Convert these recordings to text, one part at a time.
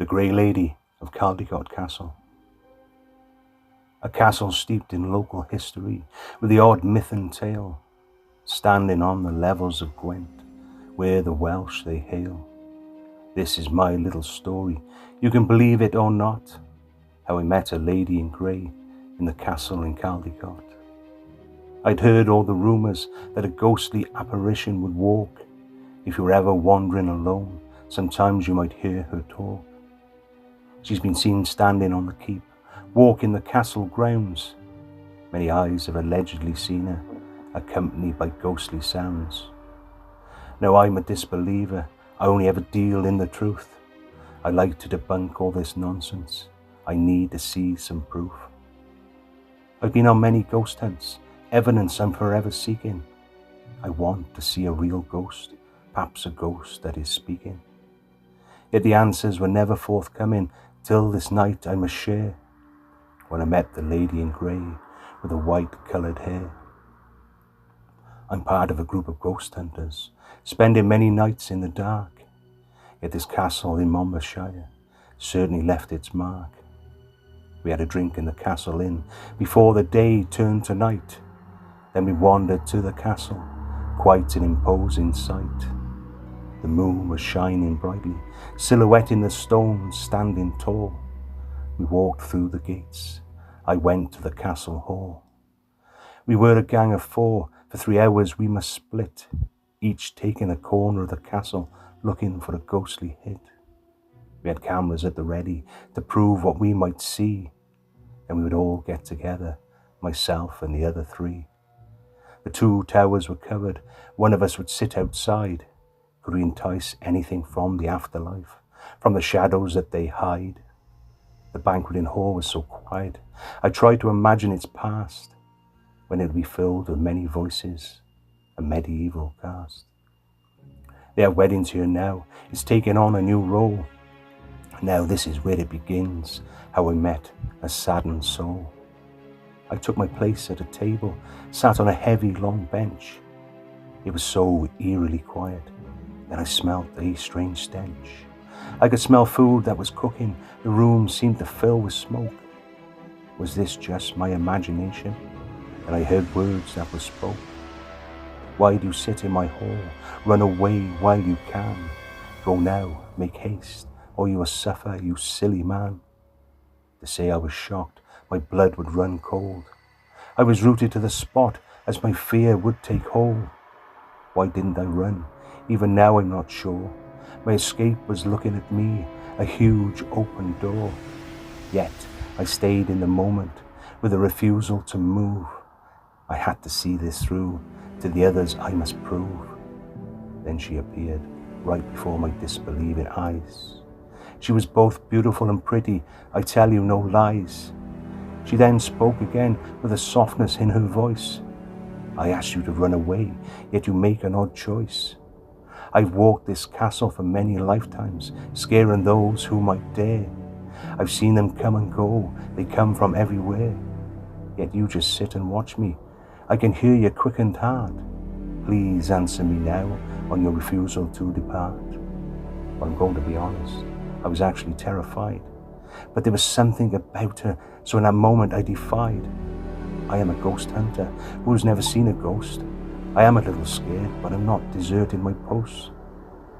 The Grey Lady of Caldicot Castle. A castle steeped in local history, with the odd myth and tale, standing on the levels of Gwent, where the Welsh they hail. This is my little story, you can believe it or not, how I met a lady in grey in the castle in Caldicot. I'd heard all the rumours that a ghostly apparition would walk. If you were ever wandering alone, sometimes you might hear her talk. She's been seen standing on the keep, walking the castle grounds. Many eyes have allegedly seen her, accompanied by ghostly sounds. Now I'm a disbeliever, I only ever deal in the truth. I like to debunk all this nonsense, I need to see some proof. I've been on many ghost hunts, evidence I'm forever seeking. I want to see a real ghost, perhaps a ghost that is speaking. Yet the answers were never forthcoming, till this night I must share, when I met the lady in grey with the white-coloured hair. I'm part of a group of ghost hunters, spending many nights in the dark, yet this castle in Monmouthshire certainly left its mark. We had a drink in the castle inn before the day turned to night. Then we wandered to the castle, quite an imposing sight. The moon was shining brightly, silhouetting the stones standing tall. We walked through the gates, I went to the castle hall. We were a gang of 4, for 3 hours we must split, each taking a corner of the castle, looking for a ghostly hit. We had cameras at the ready to prove what we might see, and we would all get together, myself and the other 3. The 2 towers were covered, one of us would sit outside. Could we entice anything from the afterlife, from the shadows that they hide? The banqueting hall was so quiet, I tried to imagine its past, when it would be filled with many voices, a medieval cast. They have weddings here now, it's taken on a new role. Now this is where it begins, how I met a saddened soul. I took my place at a table, sat on a heavy long bench. It was so eerily quiet, then I smelt a strange stench. I could smell food that was cooking, the room seemed to fill with smoke. Was this just my imagination? And I heard words that were spoke. Why do you sit in my hall? Run away while you can. Go now, make haste, or you will suffer, you silly man. To say I was shocked, my blood would run cold. I was rooted to the spot as my fear would take hold. Why didn't I run? Even now I'm not sure. My escape was looking at me, a huge open door. Yet I stayed in the moment with a refusal to move. I had to see this through, to the others I must prove. Then she appeared, right before my disbelieving eyes. She was both beautiful and pretty, I tell you no lies. She then spoke again with a softness in her voice. I asked you to run away, yet you make an odd choice. I've walked this castle for many lifetimes, scaring those who might dare. I've seen them come and go, they come from everywhere. Yet you just sit and watch me, I can hear your quickened heart. Please answer me now on your refusal to depart. Well, I'm going to be honest, I was actually terrified. But there was something about her, so in that moment I defied. I am a ghost hunter who's never seen a ghost. I am a little scared, but I'm not deserting my post.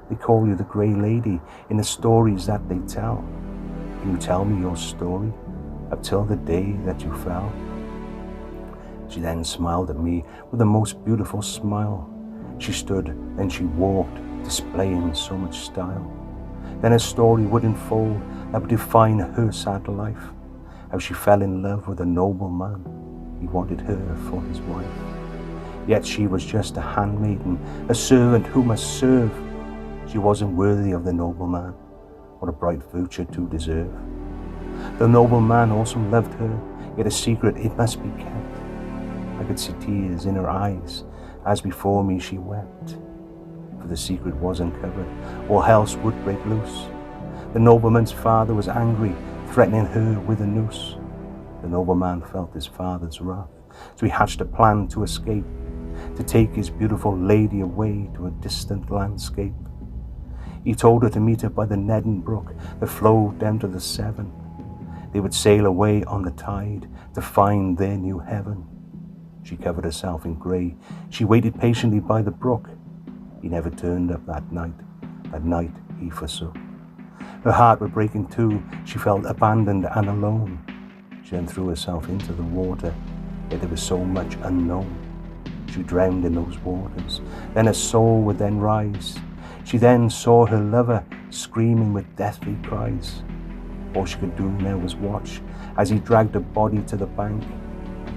They call you the Grey Lady in the stories that they tell. Can you tell me your story up till the day that you fell? She then smiled at me with the most beautiful smile. She stood, then she walked, displaying so much style. Then a story would unfold that would define her sad life, how she fell in love with a noble man. He wanted her for his wife. Yet she was just a handmaiden, a servant who must serve. She wasn't worthy of the nobleman, what a bright virtue to deserve. The nobleman also loved her, yet a secret it must be kept. I could see tears in her eyes, as before me she wept. For the secret was uncovered, all hell would break loose. The nobleman's father was angry, threatening her with a noose. The nobleman felt his father's wrath, so he hatched a plan to escape, to take his beautiful lady away to a distant landscape. He told her to meet her by the Nedden Brook that flowed down to the Severn. They would sail away on the tide to find their new heaven. She covered herself in grey. She waited patiently by the brook. He never turned up that night he forsook. Her heart would break in two. She felt abandoned and alone. She then threw herself into the water, yet there was so much unknown. She drowned in those waters, then her soul would then rise. She then saw her lover screaming with deathly cries. All she could do now was watch as he dragged her body to the bank.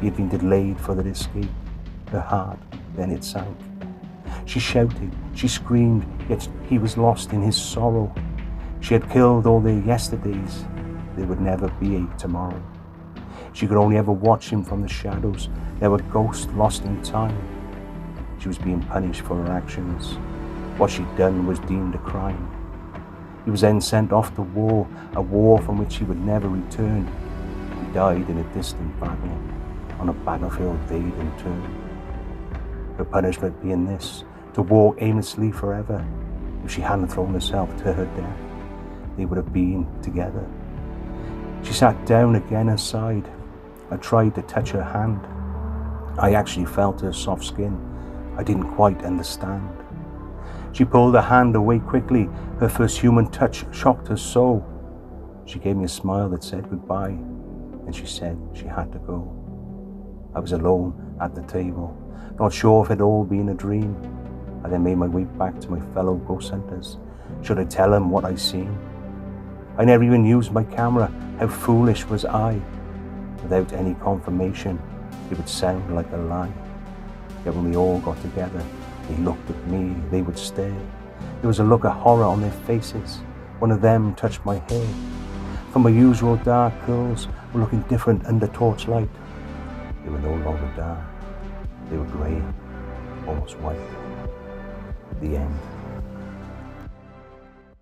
He had been delayed for their escape. Her heart, then it sank. She shouted, she screamed, yet he was lost in his sorrow. She had killed all their yesterdays. There would never be a tomorrow. She could only ever watch him from the shadows. There were ghosts lost in time. She was being punished for her actions. What she'd done was deemed a crime. He was then sent off to war, a war from which he would never return. He died in a distant battle, on a battlefield they'd in turn. Her punishment being this, to walk aimlessly forever. If she hadn't thrown herself to her death, they would have been together. She sat down again and sighed. I tried to touch her hand. I actually felt her soft skin. I didn't quite understand. She pulled her hand away quickly. Her first human touch shocked her so. She gave me a smile that said goodbye, and she said she had to go. I was alone at the table, not sure if it had all been a dream. I then made my way back to my fellow ghost hunters. Should I tell them what I'd seen? I never even used my camera. How foolish was I? Without any confirmation, it would sound like a lie. Yet when we all got together, they looked at me, they would stare. There was a look of horror on their faces. One of them touched my hair. From my usual dark curls were looking different under torchlight. They were no longer dark. They were grey, almost white. The end.